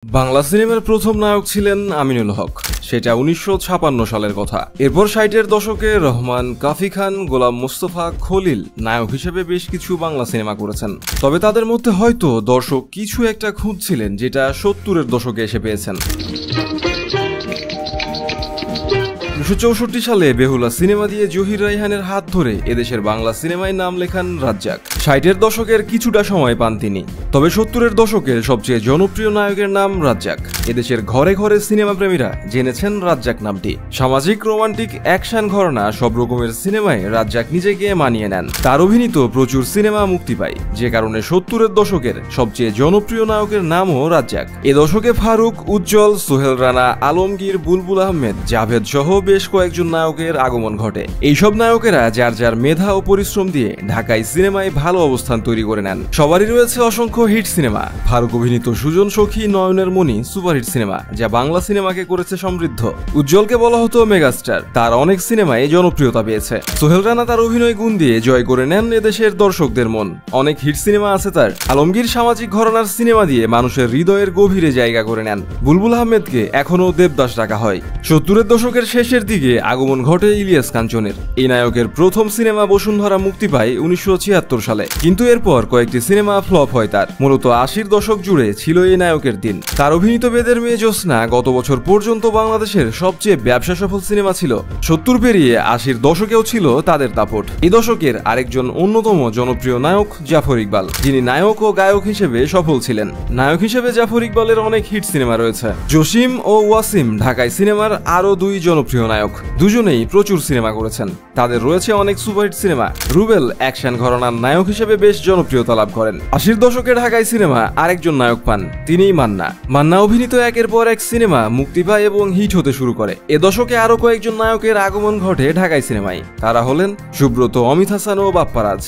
বাংলা সিনেমার প্রথম নায়ক ছিলেন আমিনুল হক। সেটা ১৯৫৬ সালের কথা। এরপর ৬০-এর দশকে রহমান, কাফি খান, গোলাম মোস্তফা, খলিল নায়ক হিসেবে বেশ কিছু বাংলা সিনেমা করেছেন। তবে তাদের মধ্যে হয়তো দর্শক কিছু একটা খুঁজছিলেন, যেটা ৭০-এর দশকে এসে পেয়েছেন। ১৯৬৪ সালে বেহুলা সিনেমা দিয়ে জহির রায়হানের হাত ধরে এদেশের বাংলা সিনেমায় নাম লেখান রাজ্জাক। ৬০-এর দশকের কিছুটা সময় পান তিনি। তবে ৭০-এর দশকের সবচেয়ে জনপ্রিয় নায়কের নাম রাজ্জাক। এদেশের ঘরে ঘরে সিনেমা প্রেমীরা জেনেছেন রাজ্জাক নামটি। সামাজিক, রোমান্টিক, অ্যাকশন ঘরানা সব রকমের সিনেমায় রাজ্জাক নিজেকে মানিয়ে নেন। তার অভিনীত প্রচুর সিনেমা মুক্তি পায়, যে কারণে ৭০-এর দশকের সবচেয়ে জনপ্রিয় নায়কের নামও রাজ্জাক। এ দশকে ফারুক, উজ্জ্বল, সোহেল রানা, আলমগীর, বুলবুল আহমেদ, জাভেদ সহ বেশ কয়েকজন নায়কের আগমন ঘটে। এইসব নায়কেরা যার যার মেধা ও পরিশ্রম দিয়ে ঢাকায় সিনেমায় ভালো অবস্থান তৈরি করে নেন। সবারই রয়েছে অসংখ্য হিট সিনেমা। ফারুক অভিনীত সুজন সখী, নয়নের মণি সুপারহিট সিনেমা, যা বাংলা সিনেমাকে করেছে সমৃদ্ধ। উজ্জ্বলকে বলা হতো মেগাস্টার, তার অনেক সিনেমায় জনপ্রিয়তা পেয়েছে। সোহেল রানা তার অভিনয় গুণ দিয়ে জয় করে নেন এদেশের দর্শকদের মন। অনেক হিট সিনেমা আছে তার। আলমগীর সামাজিক ঘরানার সিনেমা দিয়ে মানুষের হৃদয়ের গভীরে জায়গা করে নেন। বুলবুল আহমেদকে এখনো দেবদাস ডাকা হয়। ৭০-এর দশকের শেষের দিকে আগমন ঘটে ইলিয়াস কাঞ্চনের। এই নায়কের প্রথম সিনেমা বসুন্ধরা মুক্তি পায় ১৯৭৬ সালে, কিন্তু এরপর কয়েকটি সিনেমা ফ্লপ হয় তার। মূলত ৮০-র দশক জুড়ে ছিল এই নায়কের দিন। তার অভিনীত বেদের মেয়ে জ্যোৎস্না গত বছর পর্যন্ত বাংলাদেশের সবচেয়ে ব্যবসা সফল সিনেমা ছিল। ৭০ পেরিয়ে ৮০-র দশকেও ছিল তাদের দাপট। এই দশকের আরেকজন অন্যতম জনপ্রিয় নায়ক জাফর ইকবাল, যিনি নায়ক ও গায়ক হিসেবে সফল ছিলেন। নায়ক হিসেবে জাফর ইকবালের অনেক হিট সিনেমা রয়েছে। জসিম ও ওয়াসিম ঢাকায় সিনেমার আরো দুই জনপ্রিয় নায়ক। দুজনেই প্রচুর সিনেমা করেছেন। তাদের রয়েছে অনেক সুপারহিট সিনেমা। রুবেল অ্যাকশন ঘরানার নায়ক হিসেবে বেশ জনপ্রিয়তা লাভ করেন। ৮০-র দশকে ঢাকায় সিনেমা আরেকজন নায়ক পান, তিনিই মান্না। মান্না অভিনীত একের পর এক সিনেমা মুক্তি পায় এবং হিট হতে শুরু করে। এ দশকে আরো কয়েকজন নায়কের আগমন ঘটে ঢাকায় সিনেমায়। তারা হলেন সুব্রত, অমিত হাসান ও বাপ্পারাজ।